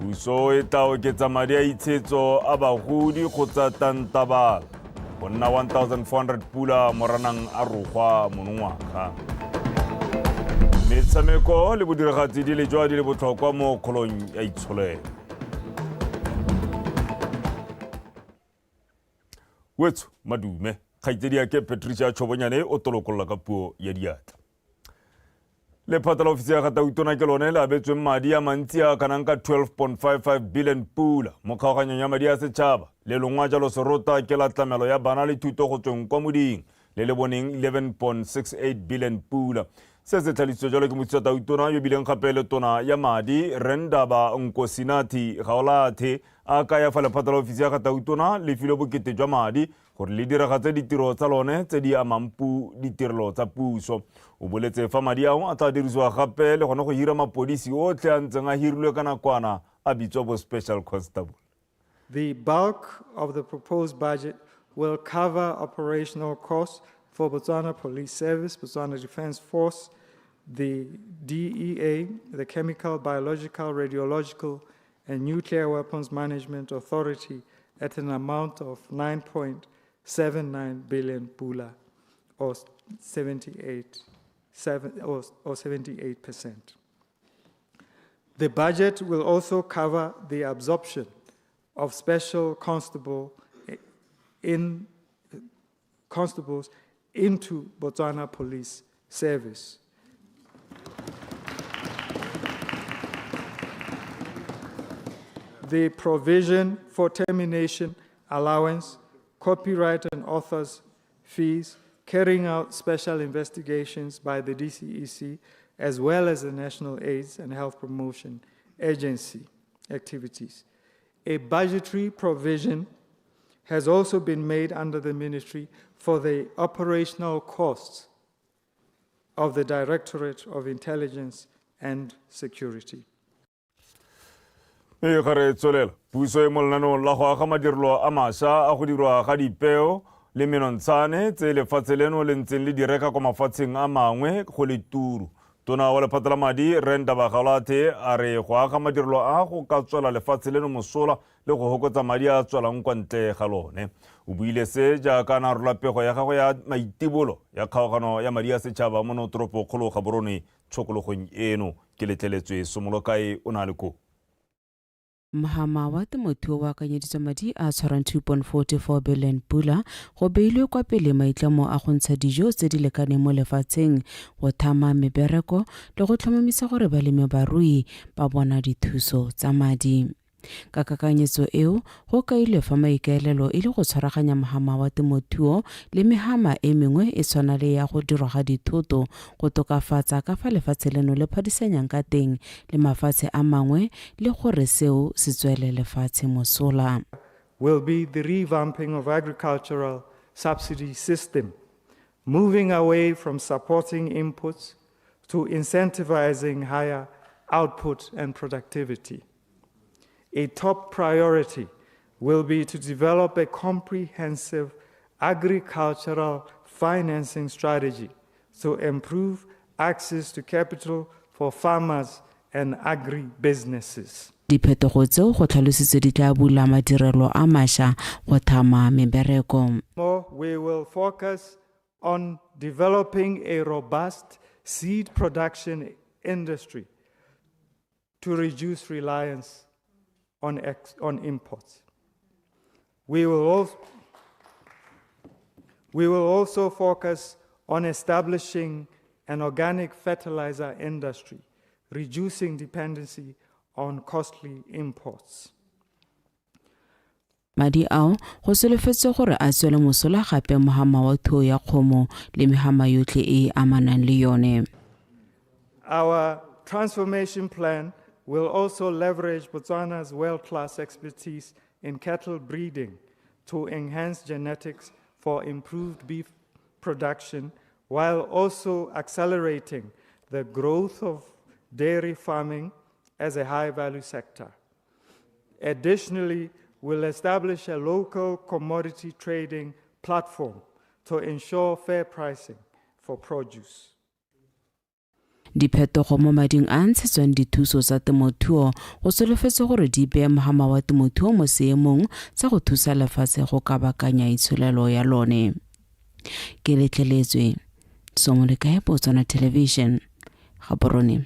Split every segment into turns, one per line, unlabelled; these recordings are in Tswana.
Puso e tla oketsa madi a itshetso a bagodi go tsa tantabala go nna 1,400 pula moranang a rogwa monongwaga. Metshameko le bodiragatsi di le jwa di le botlhokwa mo kgolong ya itsholelo. Wetso madume kgaitsedi ya ke Patricia Chobonyane o tolokolola ka puo ya diatla. Lephata la ofisi ya Gatautona ke lone le abetsweng madi a mantsi a kanang ka 12.55 billion pula mo kgaoganyong ya madi a setšhaba le longwa jalo serota ke la tlamelo ya bana le thuto go tsweng kwa moding le le boneng 11.68 billion pula. Se se tlhaloseditswe jalo ke motswa Tautona yo bileng gape le tona ya madi Rendaba Nkosinathi Gaolathe a ka ya fa lephata la ofisi ya Gatautona le filo bokete jwa madi gore le diragatse ditiro tsa lone tse di amang ditirelo tsa puso. O boletse fa madi ao a tla dirisiwa gape le gone go hira mapodisi otlhe a ntseng a hirilwe ka nakwana a bitswa bo special constable.
The bulk of the proposed budget will cover operational costs for Botswana Police Service, Botswana Defence Force, the DEA, the Chemical, Biological, Radiological and Nuclear Weapons Management Authority at an amount of 9.79 billion pula or 78%. The budget will also cover the absorption of special constables into Botswana Police Service. The provision for termination allowance, copyright and authors' fees, carrying out special investigations by the DCEC, as well as the National AIDS and Health Promotion Agency activities. A budgetary provision has also been made under the ministry for the operational costs of the Directorate of Intelligence and Security.
Mme gare tsolela puso e mo lenaneong la go aga madirelo a mašwa a go dirwa ga dipeo le menontshane tse lefatshe leno le ntseng le direka kwa mafatsheng a mangwe go le turu. Tona wa lephata la madi Rendaba Gaolathe a re go aga madirelo a go ka tswela lefatshe leno mosola le go hokotsa madi a tswelang kwa ntle ga lone. O buile se jaaka a narola pego ya gagwe ya maitibolo ya kgaogano ya madi a setšhaba mo notoropokgolo Gaborone tshokologong eno. Ke letleletswe Somolokae o na le ko.
Mahama wa temothuo wa akanyeditswe madi a tshwarang 2.44 billion pula go beilwe kwa pele maitlamo a go ntsha dijo tse di lekaneng mo lefatsheng go thama mebereko le go tlhomamisa gore balemirui ba bona dithuso tsa madi. Ka kakanyetso eo go kailwe fa maikaelelo e le go tshwaraganya mohama wa temothuo le mehama e mengwe e tshwana le ya go dirwa ga dithoto go tokafatsa ka fa lefatshe leno le phadisanyang ka teng le mafatshe a mangwe le gore seo se tswele lefatshe mosola.
Will be the revamping of agricultural subsidy system, moving away from supporting inputs to incentivizing higher output and productivity. A top priority will be to develop a comprehensive agricultural financing strategy to improve access to capital for farmers and agri-businesses.
Diphetogo tseo go tlhalositswe di tla bula madirelo a mašwa go thama mebereko.
We will focus on developing a robust seed production industry to reduce reliance on imports. We will also focus on establishing an organic fertilizer industry, reducing dependency on costly imports.
Madi ao go solofetse gore a tswele mosola gape mohama wa thuo ya kgomo le mehama yotlhe e amanang le yone.
Our transformation plan will also leverage Botswana's world-class expertise in cattle breeding to enhance genetics for improved beef production, while also accelerating the growth of dairy farming as a high-value sector. Additionally, we'll establish a local commodity trading platform to ensure fair pricing for produce.
Diphetogo mo mading a ntshetswang dithuso tsa temothuo go solofetse gore di beye mohama wa temothuo mo seemong sa go thusa lefatshe go kabakanya itsholelo ya lone. Ke letleletswe Somolekae Botswana Television Gaborone.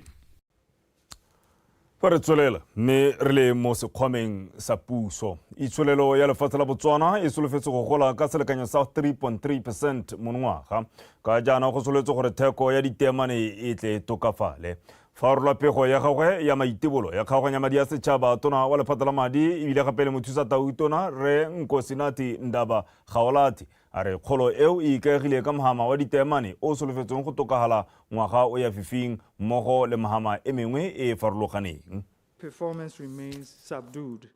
Fa re tswelela mme re le mo sekgwameng sa puso, itsholelo ya lefatshe la Botswana e solofetse go gola ka selekanyo sa 3.3% monongwaga, ka jaana go solofetse gore theko ya ditemane e tle tokafale. Fa rola pego ya gagwe ya maitebolo ya kgaoganya madi a setšhaba, tona wa lephata la madi ebile gape le mothusa tautona Re Nkosinathi Ndaba-Gaolethi a re kgolo eo e ikaegile ka mohama wa ditemane o solofetseng go tokagala ngwaga o ya fifing mmogo le mohama e mengwe e farologaneng.
Performance remains subdued,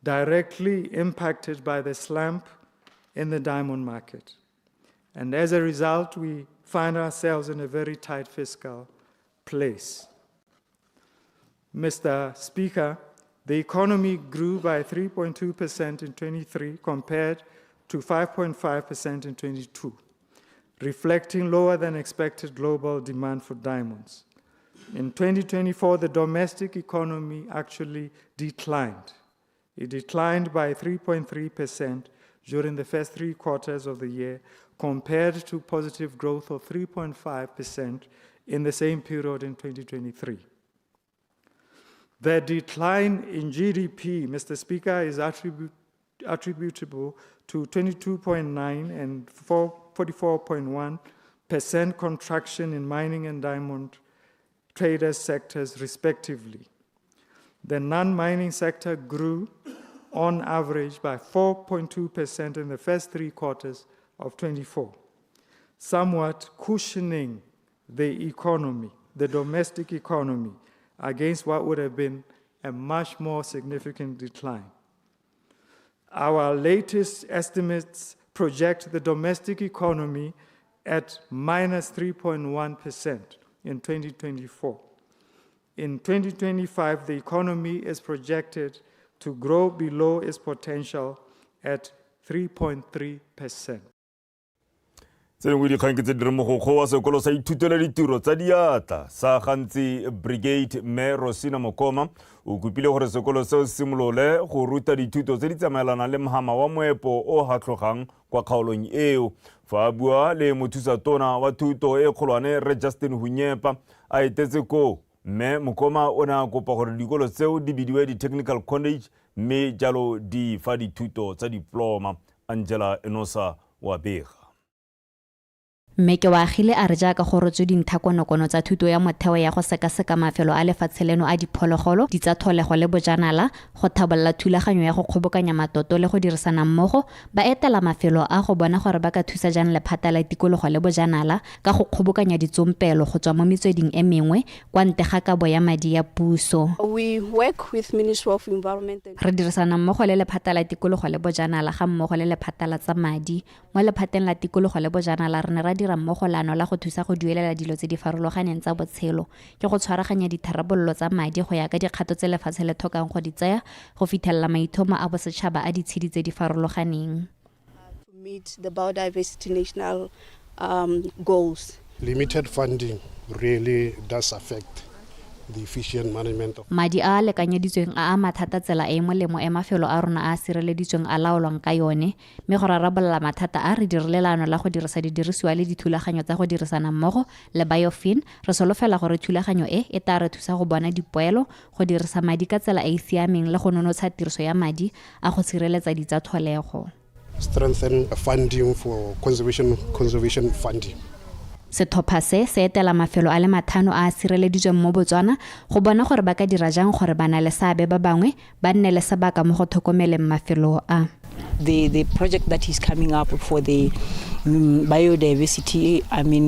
directly impacted by the slump in the diamond market. And as a result, we find ourselves in a very tight fiscal place. Mr. Speaker, the economy grew by 3.2% in 23 compared to 5.5% in 22, reflecting lower than expected global demand for diamonds. In 2024, the domestic economy actually declined. It declined by 3.3% during the first 3 quarters of the year, compared to positive growth of 3.5% in the same period in 2023. The decline in GDP, Mr. Speaker, is attributable to 22.9% and 44.1% contraction in mining and diamond traders sectors, respectively. The non-mining sector grew on average by 4.2% in the first 3 quarters of 24, somewhat cushioning the economy, the domestic economy, against what would have been a much more significant decline. Our latest estimates project the domestic economy at minus 3.1% in 2024. In 2025, the economy is projected to grow below its potential at 3.3%.
Tsengwe dikgang ke tse di re mogokgo wa sekolo sa ithutela ditiro tsa diatla sa Gantsi Brigade Mme Rosina Mokoma o kopile gore sekolo seo simolole go ruta dithuto tse di tsamaelana le mohama wa moepo o hatlogang kwa kgaolong eo. Fa bua le mothusa tona wa thuto e kgolwane Re Justin Hunyepa a etetse ko Mme Mokoma o ne a kopa gore dikolo tseo di bidiwe di-technical college mme jalo di fa dithuto tsa diploma. Angela Enosa wa bega.
Mmeke wa Agile a re jaaka go rotswe dintlhakonokono tsa thuto ya motheo ya go sekaseka mafelo a lefatshe leno a diphologolo di tsa tlholego le bojanala, go thabolola thulaganyo ya go kgobokanya matoto le go dirisana mmogo, ba etela mafelo a go bona gore ba ka thusa jang lephata la tikologo le bojanala ka go kgobokanya ditsompelo go tswa mo metsweding e mengwe kwa ntle ga kabo ya madi ya puso.
We work with Ministry of Environment.
Re dirisana mmogo le lephata la tikologo le bojanala ga mmogo le lephata la tsa madi. Mo lephateng la tikologo le bojanala re ne ra dira mmogo lano la go thusa go duelela dilo tse di farologaneng tsa botshelo ke go tshwaraganya ditharabololo tsa madi go ya ka dikgato tse lefatshe le tlhokang go di tsaya go fitlhelela maithomo a bosetšhaba a ditshedi tse di farologaneng.
To meet the biodiversity national goals.
Limited funding really does affect the efficient management of
madi a lekanyeditsweng a mathata tsela e molemo e mafelo a rona a sireleditsweng a laolwang ka yone mme go rarabolla mathata a re dirilelano la go dirisa didirisiwa le dithulaganyo tsa go dirisana mmogo le biofin re solofela gore thulaganyo e tla re thusa go bona dipoelo go dirisa madi ka tsela e siameng le go nonotsha tiriso ya madi a go sireletsa ditsatlholego.
Strengthen funding for conservation funding.
Setlhopha se etela mafelo a le 5 a sireleditsweng mo Botswana go bona gore ba ka dira jang gore bana le seabe ba bangwe ba nne le sebaka mo go tlhokomeleng mafelo a.
The project that is coming up for the biodiversity,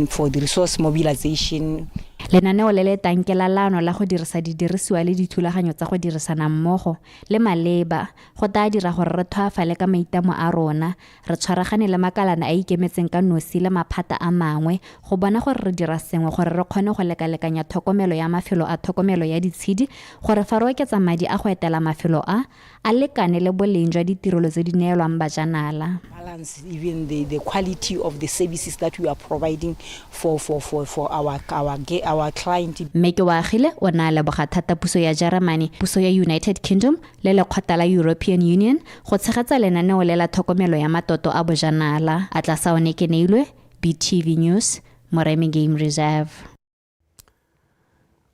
for the resource mobilization.
Lenaneo le le tankela lano la go dirisa didirisiwa le dithulaganyo tsa go dirisana mmogo le maleba go tla dira gore re thwafale ka maitamo a rona re tshwaragane le makalana a ikemetseng ka nosi le maphata a mangwe go bona gore re dira sengwe gore re kgone go lekalekanya tlhokomelo ya mafelo a tlhokomelo ya ditshedi gore fa re oketsa madi a go etela mafelo a lekane le boleng jwa ditirelo tse di neelwang bajanala.
balance even the quality of the services that we are providing for our client.
Mme ke wa agile o na leboga thata puso ya Germany, puso ya United Kingdom le lekgotla la European Union go tshegetsa lenaneo le la tlhokomelo ya matoto a bojanala. A tla saone ke neilwe BTV News, Moremi Game Reserve.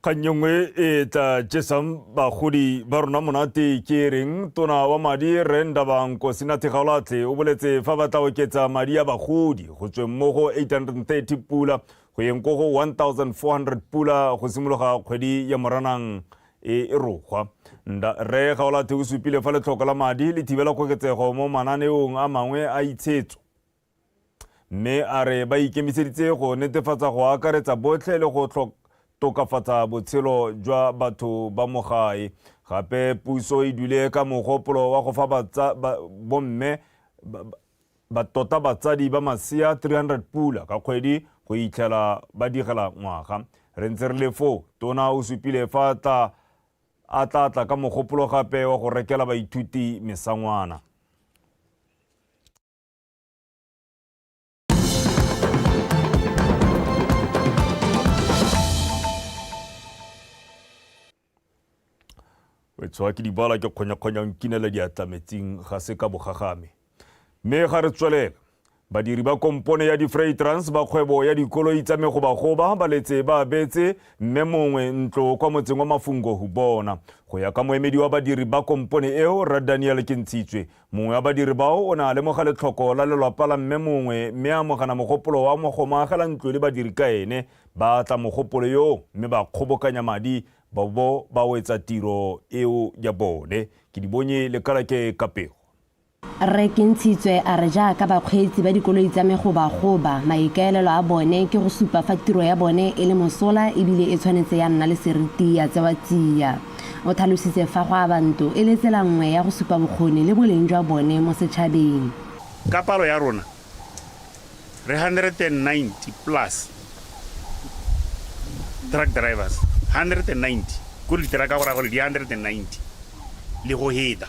Kanyongwe e ta jesam bagodi ba rona monate ke reng tona wa madi renda banko sinate gaolate o boletse fa ba tla oketsa madi a bagodi go tswe mmogo 830 pula go yeng go 1400 pula go simologa kgwedi ya Moranang e rogwa nda re gaolate o supile fa le tlhoko la madi le thibela koketsego mo mananeong a mangwe a itshetso mme a re ba ikemiseditse go netefatsa go akaretsa botlhe le go tokafatsa botshelo jwa batho ba mogae gape puso e dule ka mogopolo wa go fa bomme ba tota batsadi ba masia 300 pula ka kgwedi go itlhela ba digela ngwaga re ntse re le fo tona o supile fa a tla ka mogopolo gape wa go rekela baithuti mesangwana. Wetswa ke dibala ke kgonya nkinela diatla metsing ga se ka bogagame mme ga re tswelela badiri ba kompone ya di-Freightrans ba kgwebo ya dikoloi tsa megobagoba ba letse ba betse mme mongwe ntlo kwa motseng wa Mafungo go bona go ya ka moemedi wa badiri ba kompone eo Ra Daniel Kentshitswe mongwe wa badiri bao o na le mogale tlhoko la lelapa la mme mongwe mme a mogana mogopolo wa mo go maagela ntlo le badiri ka ene ba tla mogopolo yo mme ba kgobokanya madi ba wetsa tiro eo ya bone ke di bonye le kala ke kapego.
Re Kentshitswe a re jaaka bakgweetsi ba dikoloi tsa megobagoba maikaelelo a bone ke go supa fa tiro ya bone e le mosola ebile e tshwanetse ya nna le seriti ya tsewa tsia. O tlhalositse fa go abantu e le tsela nngwe ya go supa bokgoni le boleng jwa bone mo setšhabeng.
Ka palo ya rona re 190 plus truck drivers 190 go le dira ka gore go le di 190 le go heta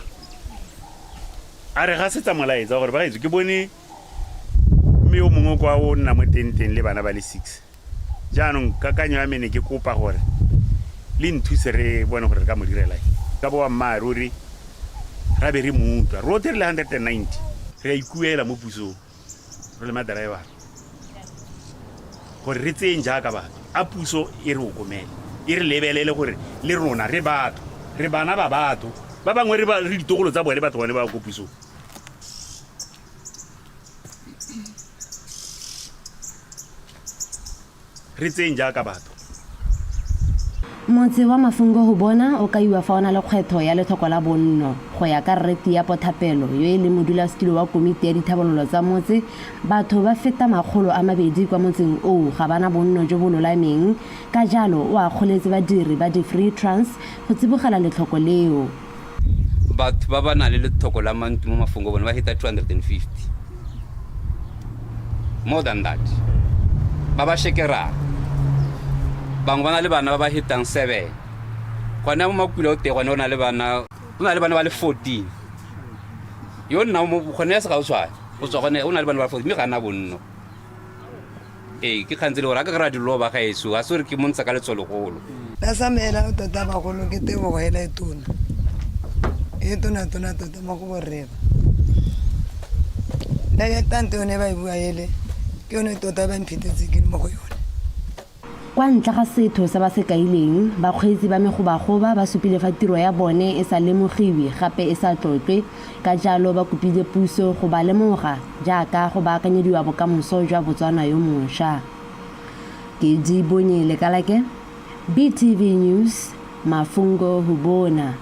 a re ga setsa molaetsa gore ba itse ke bone mme o mongwe kwa o nna mo tenteng le bana ba le 6 jaanong kakanyo ya mene ke kopa gore le nthuse re bone gore ka mo direla ka bo mmaruri ra be re mutwa rote le 190 re ikuela mo pusong re le madriver gore re tseng jaaka batho a puso e re okomela e re lebelele gore le rona re batho re bana ba batho ba bangwe re ditogolo tsa bone batho bone ba go puso re tseng jaaka batho.
Motse wa Mafungo go bona o kaiwa fa ona le kgwetho ya letlhoko la bonno go ya ka Rreti ya Pothapelo yo e le modulasetilo wa komiti ya dithabololo tsa motse batho ba feta 200 kwa motseng o ga bana bonno jo bo lolameng ka jalo o a kgoletse badiri ba di-Freightrans go tsibogela letlhoko leo.
Batho ba ba na le letlhoko la mantu mo Mafungo bona ba hita 250 more than that ba ba shekera bangwe ba na le bana ba ba hitang 7 gona mo makula o te gona o na le bana ba le 14 yo nna mo gone ya se ga o tswa o tswa gone o na le bana ba 14 mme ga na bonno ke khantsele gore ka ra dilo ba ga eso a sore ke montsa ka letsologolo
la samela o tota ba go ke te go hela etona tota mo go boreba la ya tante o ne ba bua ele ke one tota ba mphitetse ke mo go yona.
Kwa ntle ga setho sa ba se kaileng bakgweetsi ba megobagoba ba supile fa tiro ya bone e sa lemogiwe gape e sa tlotlwe ka jalo ba kopile puso go ba lemoga jaaka go baakanyediwa bokamoso jwa Botswana yo mošwa. Ke di bonye le kalake BTV News Mafungo go bona.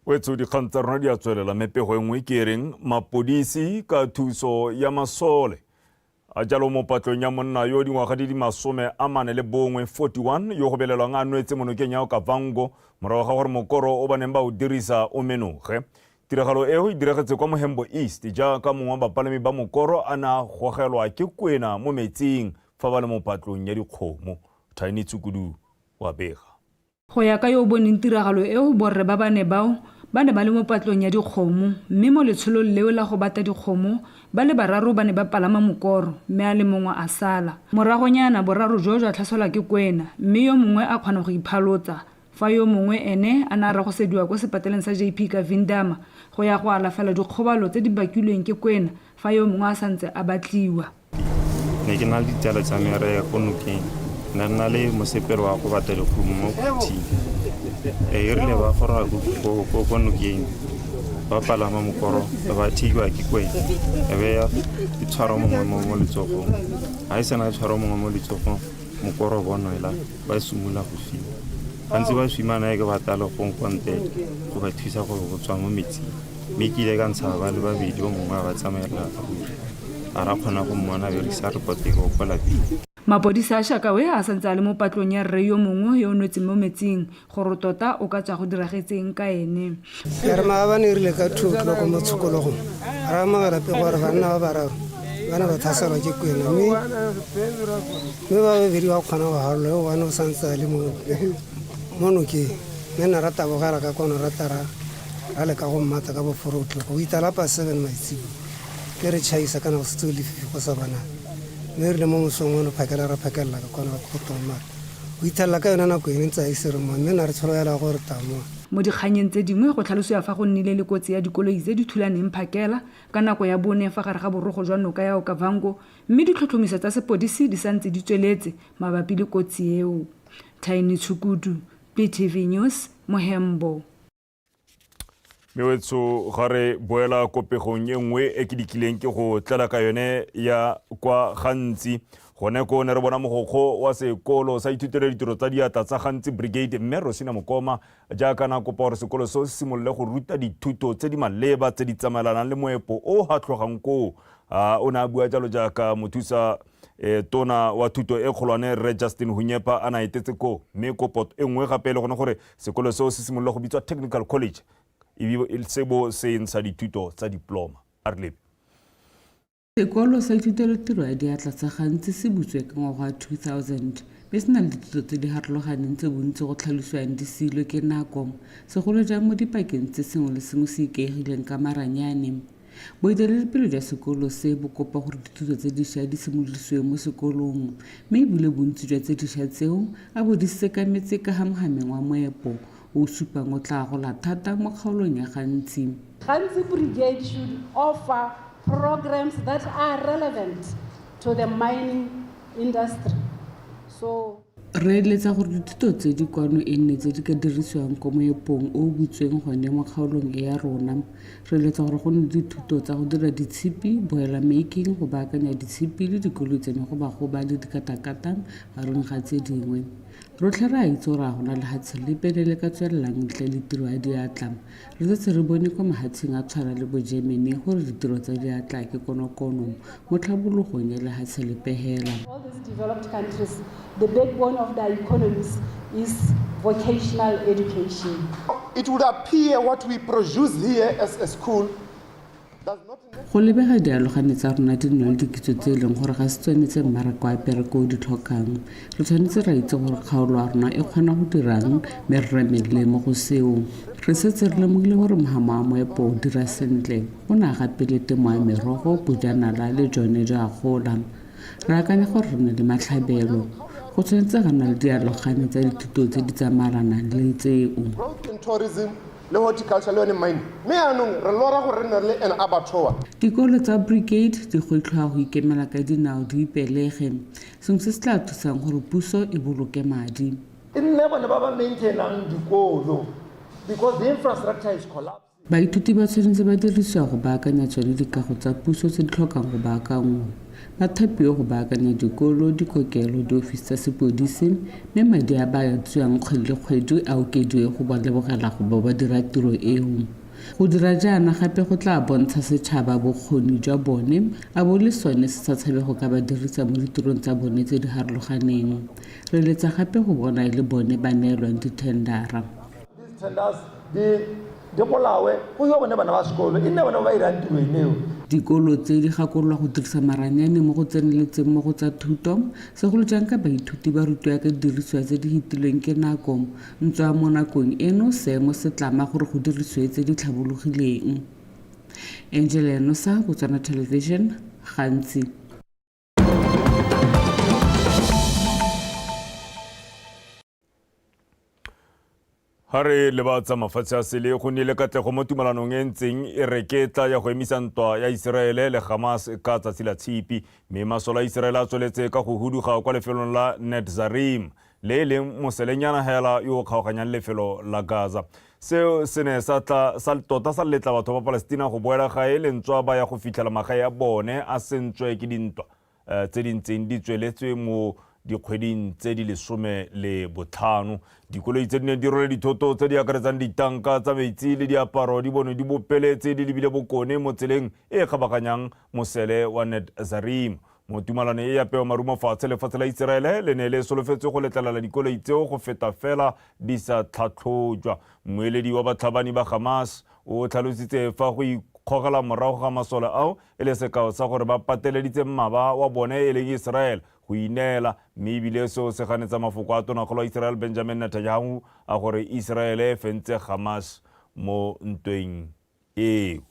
Wetso di kgantsa rona di a tswelela mepego engwe ke reng mapodisi ka thuso ya masole a jalo mo patlong ya monna yo dingwaga di 41 yo go belelwang a nwetse monokeng ya Okavango morago ga gore mokoro o baneng ba o dirisa o menoge. Tiragalo eo e diragetse kwa Mohembo East jaaka mongwe wa bapalami ba mokoro a na gogelwa ke kwena mo metsing fa ba le mo patlong ya dikgomo. Tiny Tsukudu wa bega.
Go ya ka yo boneng tiragalo eo borre ba bane bao ba ne ba le mo patlong ya dikgomo mme mo letsholong leo la go bata dikgomo ba le bararo ba ne ba palama mokoro mme a le mongwe a sala. Moragonyana boraro jo jwa tlhaselwa ke kwena mme yo mongwe a kgona go iphalotsa fa yo mongwe ene a na ra go sediwa kwa sepateleng sa JP ka Vindama go ya go alafela dikgobalo tse di bakilweng ke kwena fa yo mongwe a santse a batliwa.
Ne ke na le ditsala tsa mere ya ko Nokeng na le mosepelo wa go bata dikgomo mo Kuting e rile ba gora go Nokeng ba palama mokoro ba thiwa ke kwena e be ya itshwara mongwe mo letsogong a isana itshwara mongwe mo letsogong mokoro bonela ba sumula go fiwa gantsi ba swimana ke batala go nkonte go ba thusa go tswa mo metsing mme ke ile ka ntsha ba le babedi o mongwe ba tsamaela a ra kgona go mmona be re sa repote go kwa lapeng.
Mapodisa a Shakawe a santse a le mo patlong ya rre yo mongwe yo o nwetseng mo metsing gore tota o ka tswa go diragetseng ka ene.
Re maabane rile ka thutlo ko mo tshokologong ra magala pe gore banna ba bararo bana ba thaselwa ke kwena mme ba babedi ba kgona go halola o bana o santse a le mo Nokeng mme na rata bogela ka kono ratara a le ka go mmata ka boforotlo go itala pa 7 maitsibo ke re chaisa kana go setso le go sa bana mme re le mo mosong ono phakela ra phakela ka kono go toma o itala ka yona nako ene ntse a isere mo mme na re tsholoela go re tamo.
Mo dikganyeng tse dingwe go tlhalosiwa fa go nnile le kotsi ya dikoloi tse di thulaneng phakela ka nako ya bone fa gare ga borogo jwa noka ya Okavango mme ditlhotlhomiso tsa sepodisi di santse di tsweletse mabapi le kotsi eo. Tiny Chukudu, PTV News, Mohembo.
Mewetso gare boela kopegong e nngwe e ke dikileng ke go tlela ka yone ya kwa gantsi gone ko ne re bona mogokgo wa sekolo sa ithutelo ditiro tsa diatla tsa gantsi brigade mme Rosina Mokoma jaaka na kopa gore sekolo se simololle go ruta dithuto tse di maleba tse di tsamaelanang le moepo o hatlogang ko o na bua jalo jaaka mothusa tona wa thuto e kgolwane Re Justin Hunyepa a na etetse ko mme kopo e nngwe gape le gone gore sekolo seo se simololle go bitswa Technical College e sebo se ntsha dithuto tsa diploma Arlebe.
Sekolo sa ithutelo tiro ya diatla tsa gantsi se butswe ka ngwaga wa 2000 mme se na le dithuto tse di harologaneng tse bontsi go tlhalosiwang di silo ke nako segolo jang mo dipakeng tse sengwe le sengwe se ikaegileng ka maranyane. Boeteledipele jwa sekolo se bo kopa gore dithuto tse dišwa di simololisiwe mo sekolong mme ebile bontsi jwa tse dišwa tseo a bo di sekametse ka gamogameng wa moepo o supang o tla gola thata mo kgaolong ya gantsi.
Gantsi Brigade should offer programs that are relevant to the mining industry. So
re eletsa gore dithuto tse di kwano e nne tse di ka dirisiwang ko moepong o butsweng gone mo kgaolong e ya rona. Re eletsa gore go nne dithuto tsa go dira ditshipi boela making go baakanya ditshipi le dikoloi tseno go ba le dikatakata gareng ga tse dingwe. Rotlhe re a itse gore a gona le hatshe le pelele ka tswelelang ntle le tiro ya diatla re setse re bone kwa mahatsheng a tshwana le bo Germany gore ditiro tsa diatla ke konokono mo tlhabologong ya lehatshe le pehela.
All these developed countries, the backbone of their economies is vocational education.
It would appear what we produce here as a school does not
go lebega dialogane tsa rona di nna le dikitso tse e leng gore ga se tshwanetse mmaraka wa pereko o di tlhokang re tshwanetse ra itse gore kgaolo ya rona e kgona go dirang mme re remelele mo go seo re setse re lemogile gore mogama wa moepo o dira sentle go na gape le temo ya merogo bojanala le jone ja gola re akanya gore re na le matlhabelo go tshwanetse ga nna le dialogane tsa dithuto tse di tsamaelanang le tseo.
Le horticulture le mine me anong re lora go rena le an abattoir.
Dikolo tsa Brigade di go itlhoa go ikemela ka dinao di ipelege sengwe se se tla thusang gore puso e boloke madi.
E nne bone ba ba maintainang dikolo because the infrastructure is collapsing.
Baithuti ba tshwanetse ba dirisiwa go baakanya tsone dikago tsa puso tse di tlhokang go baakangwa ba thapiwa go baakanya dikolo dikokelo diofisi tsa sepodisi mme madi a ba tswang kgwedi le kgwedi a okediwe go ba lebogela go ba dira tiro eo go dira jaana gape go tla bontsha setšhaba bokgoni jwa bone a bo le sone se sa tshabe go ka ba dirisa mo ditirong tsa bone tse di harologaneng re letsa gape go bona le bone ba neelwang dithendara.
These tenders di bolawe go yo bone bana ba sekolo e nne bana ba irang tiro eneo.
Dikolo tse di gakololwa go dirisa maranyane mo go tseneletseng mo go tsa thuto segolo jang ka baithuti ba rutwa ka didiriswa tse di hitilweng ke nako ntswa mo nakong eno seemo se tlama gore go dirisiwe tse di tlhabologileng. Angela Nosa, Botswana Television, gantsi.
Hare le ba tsa mafatshe a sele go nnile katlego mo tumalanong e ntseng e reketla ya go emisa ntwa ya Iseraele le Hamas ka tsatsi la tshipi mme masola a Iseraele a tsweletse ka go huduga kwa lefelong la Netzarim le e leng moselenyana hela yo kgaoganyang lefelo la Gaza. Seo se ne sa tota sa letla batho ba Palestina go boela gae lentswa ba ya go fitlhela magae a bone a sentswe ke dintwa tse di ntseng di tsweletswe mo dikgweding tse di 15. Dikoloi tse di ne di rwele dithoto tse di akaretsang ditanka tsa metsi le diaparo di bone di bopeletse di lebile bokone mo tseleng e kgabaganyang mosele wa Netzarim. Mo tumalano e ya peo marumo fatshe lefatshe la Iseraele le ne le solofetse go letlelela dikoloi tseo go feta fela di sa tlhatlhojwa. Moeledi wa batlhabani ba Hamas o tlhalositse fa go ikgogela morago ga masole ao e le sekao sa gore ba pateleditse mmaba wa bone e leng Israel go ineela mme ebile seo se ganetsa mafoko a tonakgolo wa Israel Benjamin Netanyahu a gore Israel e fentse Hamas mo ntweng eo.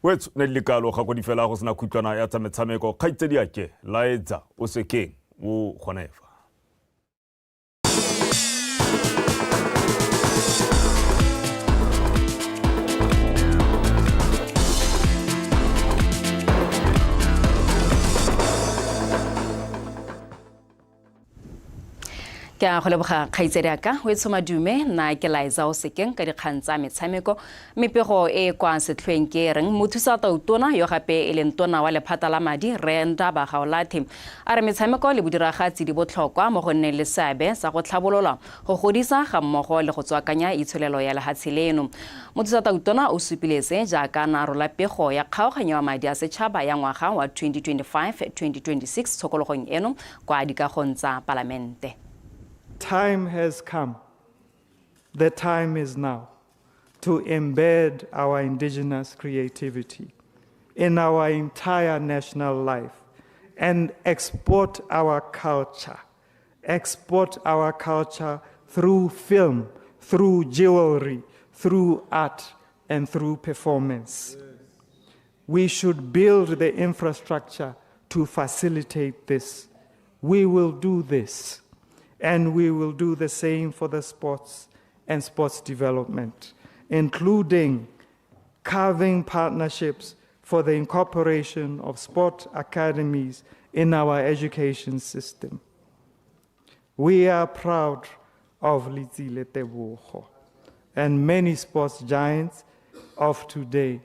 Wetso ne le kalo ga go di fela go sena khutlwana ya tsa metshameko kgaitsedi ake laetsa o sekeng o kgonefa.
Ke a go leboga kgaitsedi aka o etso madume na ke Liza o sekeng ka dikgang tsa metshameko mepego e kwa setlhweng ke reng mothusa tautona yo gape e leng tona wa lephata la madi Renda Bagaolathi a re metshameko le bodiragatsi di botlhokwa mo go nne le seabe sa go tlhabolola go godisa ga mmogo le go tswakanya itsholelo ya lehatshe leno. Mothusa tautona o supiletse jaaka narola pego ya kgaoganyo ya madi a setšhaba ya ngwaga wa 2025-2026 tshokologong eno kwa dikagong tsa palamente.
Time has come. The time is now to embed our indigenous creativity in our entire national life and export our culture. Export our culture through film, through jewelry, through art, and through performance. We should build the infrastructure to facilitate this. We will do this. And we will do the same for the sports and sports development, including carving partnerships for the incorporation of sport academies in our education system. We are proud of Litsile Tebogo and many sports giants of today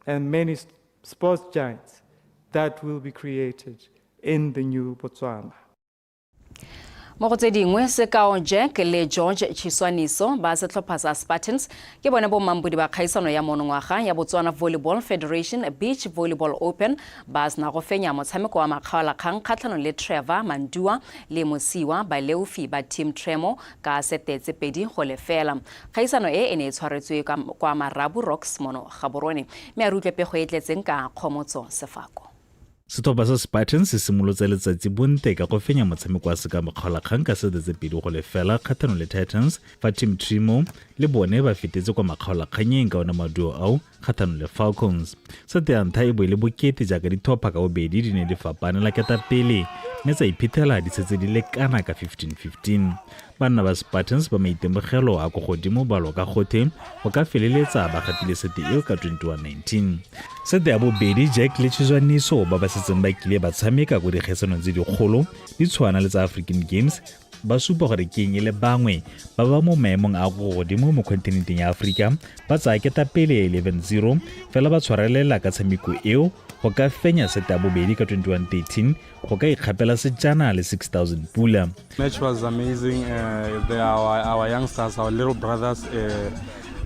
and many sports giants that will be created in the new Botswana.
Mo go tse dingwe sekao Jack le George Chiswaniso ba setlhopha sa Spartans ke bone bo mampudi ba kgaisano ya monongwaga ya Botswana Volleyball Federation Beach Volleyball Open ba sna go fenya motshameko wa makgaola kgang kgatlhano le Trevor Mandua le Mosiwa ba Leufi ba Team Tremo ka setetse pedi go lefela. Kgaisano e ne tshwaretswe kwa Marabu Rocks mono Gaborone me a rutlwe pego e tletseng ka Khomotso Sefako.
Setlhopha sa Spartans se simolotse letsatsi bonte ka go fenya motshameko wa seka makgaolakgang ka setetse pedi go lefela kgatlhano le Titans fa Team Tremo le bone ba fetetse kwa makgaolakganyeng ka ona maduo ao kgatlhano le Falcons. Sete ya ntlha e boele bokete jaaka dithopa ka bobedi di ne di fapanela ketapele mme tsa iphitlhela di setse di lekana ka 15-15. Banna ba Spartans ba maitemogelo a go godimo ba loka gothe go ka feleletsa ba gatile sete eo ka 21-19. Sete ya bobedi Jack le Chizwaniso ba ba setseng ba kile ba tshameka go dikgaisanong tse dikgolo di tshwana le tsa African Games ba supa gore ke eng le bangwe ba ba mo maemong a go godimo mo kontinenteng ya Afrika ba tsaya ketapele 11-0 fela ba tshwarelela ka tshameko eo go ka fenya sete ya bobedi ka 21-13 go ka ikgapela sejana le 6,000 pula.
Match was amazing. Our youngsters, our little brothers,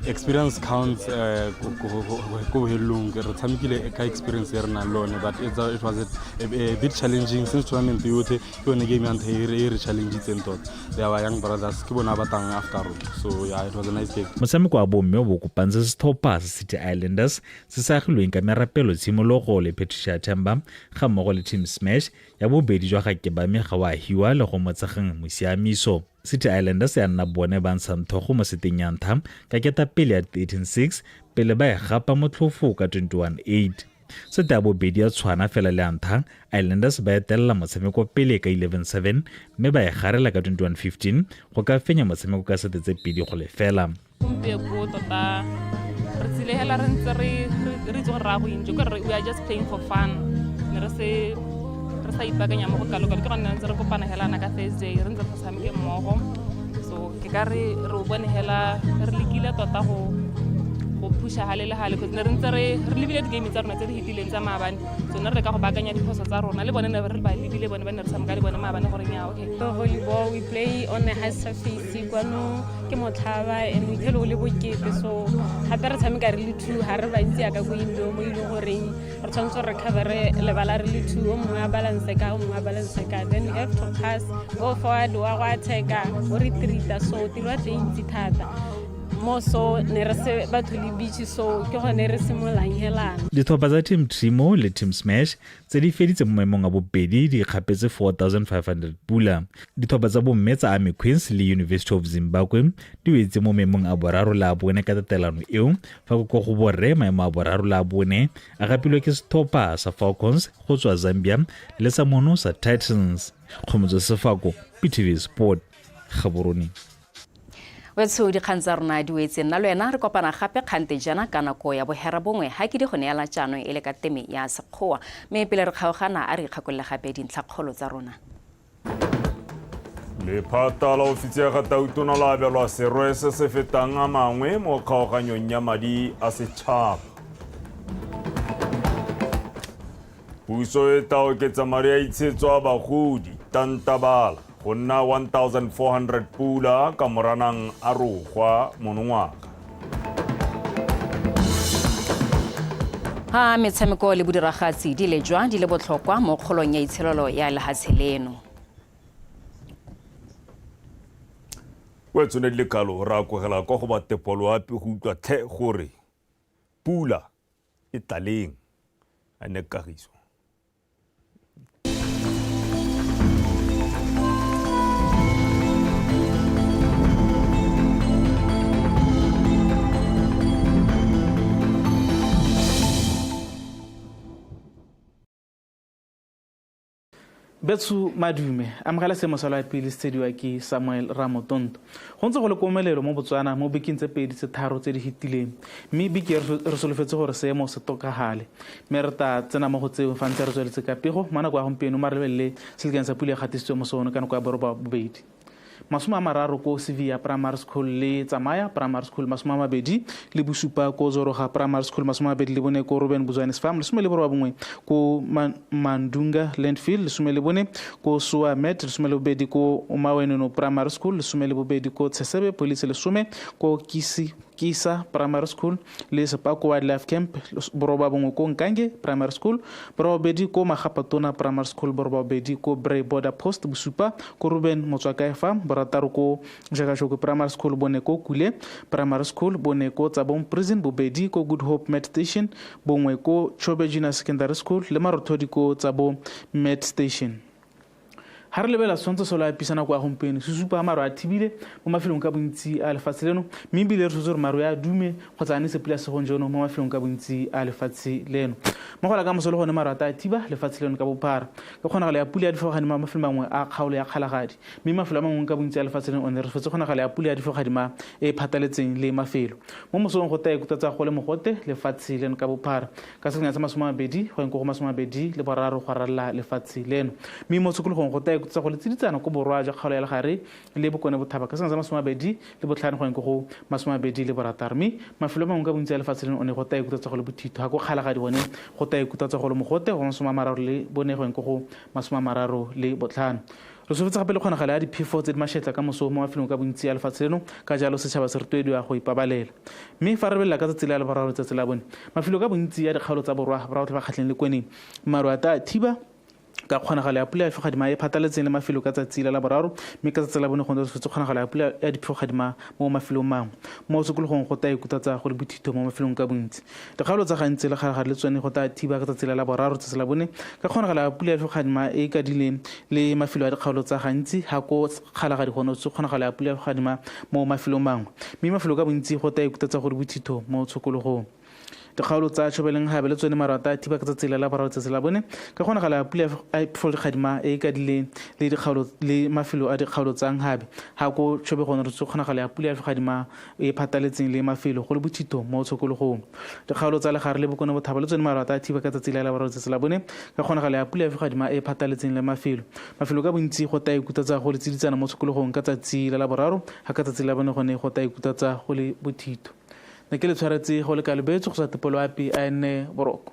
experience counts go helong re tshamekile ka experience ya rena lone, but it was a bit challenging since tournament yote yone game ante re challenge tsento there were young brothers ke bona batang after all, so yeah, it was a nice game.
Motshameko wa bomme o bokopantse Sethopa sa City Islanders se sagilweng ka merapelo tshimologo le Patricia Themba ga mmogo le Team Smash ya bobedi jwa ga ke ba me ga wa hiwa le go motsageng mosiamiso. City Islanders ya nna bone ba ntshang thogo mo seteng ya ntlha ka ketapele ya 13-6 pele ba e gapa motlhofo ka 21-8. Sete ya bobedi ya tshwana fela le ntlha, Islanders ba etelela motshameko pele ka 11-7 mme ba e garela ka 21-15 go ka fenya motshameko ka sete tse pedi go le fela.
Gompieko tota re tsile hela re ntse re tso ra go injo ke we are just playing for fun. Ne re sa ipakanya mo go kalokalo ke gona ntse re kopana helana ka Thursday re ntse re tshameke mmogo, so ke ka re bone hela re lekile tota go pusha hale le hale, ne re ntse re lebile di game tsa rona tse di hitileng tsa maabane, so ne re ka go bakanya diphoso tsa rona le bone ne re ba lebile bone ba ne re tshameka le bone maabane gore nya okay.
So volleyball we play on a high surface kwano ke motlhaba and we tell le bokete, so gape re tshameka re le two ha re ba ntse ya ka go indo mo ile gore re tshwanetse re recover le bala re le two o mongwe a balance ka then we have to pass go forward wa go attack o retreat, so tirwa teng thata mo so ne re se batho le beach, so ke gone re semolang helana.
Dithopa tsa Team Trimo le Team Smash tse di feditse mo maemong a bobedi di kgapetse 4,500 pula. Dithopa tsa bomme tsa Army Queens le University of Zimbabwe di wetse mo maemong a boraro la bone ka tatelano eo fa go go borre maemo a boraro la bone a gapilwe ke Sethopa sa Falcons go tswa Zambia le sa mono sa Titans. Khomotso Sefako, PTV Sport, Gaborone.
Wetso di khanza rona di wetse nna le wena re kopana gape khante jana ka nako ya bohera bongwe ha ke di go neela tjano ile ka teme ya sekgowa me pele re kgaogana a re kgakolle gape dintlhakgolo tsa rona.
Lephata la ofisi ya Gatautona la abelwa serwe se se fetang a mangwe mo kgaoganyong ya madi a setšhaba. Puso e tla oketsa madi a itshetso a bagodi tantabala go nna 1,400 pula ka moranang a rogwa monongwaga.
Ha metshameko le bodiragatsi di lejwa di le botlhokwa mo kgolong ya itshelelo ya lehatshe leno.
Wetsone le kalo ra kgogela kwa go batepolo ape go utlwa the gore pula e taleng a ne kagiso.
Betsu madume amogela se mosala pele stadiwa ke Samuel Ramotonto go ntse go le komelelo mo Botswana mo bekeng tse pedi tse tharo tse di hitileng mme beke re solofetse gore seemo se tokagale mme re ta tsena mo go tseo fa ntse re tsweletse ka pego mo nako ya gompieno mare lebelele selekeng sa pula ya gatisitswe mo sone ka nako ya boroba bobedi. Masoma mararo ko Sevilla Primary School le Tsamaya Primary School masoma mabedi le Bosupa ko Zoroga Primary School masoma mabedi le bone ko Ruben Buzwanis Farm le some le borwa bongwe ko Mandunga Landfill le some le bone ko Suamet le some le bobedi ko Umaweneno Primary School le some le bobedi ko Tsesebe Police le some ko Kisa Primary School le Sepako Wildlife Camp boroba bongwe ko Nkange Primary School boroba bobedi ko Magapatona Primary School boroba bobedi ko Bray Border Post Bosupa ko Ruben Motswaka Farm barataro ko Jakashoko Primary School bone ko Kule Primary School bone ko Tsabong Prison bobedi ko Good Hope Med Station bongwe ko Chobe Junior Secondary School le marothodi ko Tsabo Med Station. Ha re lebela sontsho sola pisana kwa gompieno se supa maro a thibile mo mafelong ka bontsi a lefatshe leno mme bile re tsore maro ya dume kgotsa ne se pula se gonjono mo mafelong ka bontsi a lefatshe leno mo gola ka mosolo gone maro a ta thiba lefatshe leno ka bophara ka khona gale ya pula ya difogadi ma mafelong mangwe a kgaolo ya kgalagadi mme mafelo mangwe ka bontsi a lefatshe leno one re fetse khona gale ya pula ya difogadi ma e phataletseng le mafelo mo mosong go ta ikutatsa go le mogote lefatshe leno ka bophara ka sekanya sa masoma mabedi go enko go masoma mabedi le boraro go raralla lefatshe leno mme mo tsokologong go ta tsa go le tsitsana ko borwa ja kgalo ya legare le bokone bothaba ka sengwe sa 20 le botlhano go go 20 le boratarmi mafelo mangwe ka bontsi a lefatshe leno one go ta ikutatsa go le bothito ha go kgalagadi bone go ta ikutatsa go le mogote go 30 le bone go go 30 le botlhano re solofetse gape le kgonagalo ya diphefo tse di mašetla ka moso mo mafelong ka bontsi a lefatshe leno ka jalo setšhaba se rotloediwa go ipabalela mme fa re belela ka tsatsi la le boraro tsatsi la bone mafelo ka bontsi ya dikgaolo tsa borwa ba ba kgatlheng le kweneng maru a ta thiba ka kgonagalo ya pula ya diphefogadima e phathaletseng le mafelo ka tsatsi la laboraro mme ka tsatsi la bone go ntse kgonagalo ya pula ya diphefogadima mo mafelong mangwe mo tsokologong go ta ikutatsa go le bothito mo mafelong ka bontsi dikgaolo tsa gantsi le garagare le tsone go ta thiba ka tsatsi la laboraro tsatsi la bone ka kgonagalo ya pula ya diphefogadima e ka dileng le mafelo a dikgaolo tsa gantsi ga ko kgalagadi go ntse kgonagalo ya pula ya diphefogadima mo mafelong mangwe mme mafelo ka bontsi go ta ikutatsa go le bothito mo tshokologong dikgaolo tsa tšhobeleng gabe le tsone maru a ta thiba ka tsatsi la laboraro tsatsi la bone ka kgonagalo ya pula ya diphefogadima e ka dileng le dikgaolo le mafelo a dikgaolo tsang gabe ga ko tšhobegone re tse kgonagalo ya pula ya diphefogadima e phathaletseng le mafelo go le bothito mo tshokologong dikgaolo tsa legare le bokone bothaba le tsone maru a ta thiba ka tsatsi la laboraro tsatsi la bone ka kgonagalo ya pula ya diphefogadima e phathaletseng le mafelo ka bontsi go ta ikutatsa go le tsiditsana mo tshokologong ka tsatsi la laboraro ga ka tsatsi la bone gone go ta ikutatsa go le bothito ne ke le tshwaretse go le ka lebetso go sa tepolo api a ene boroko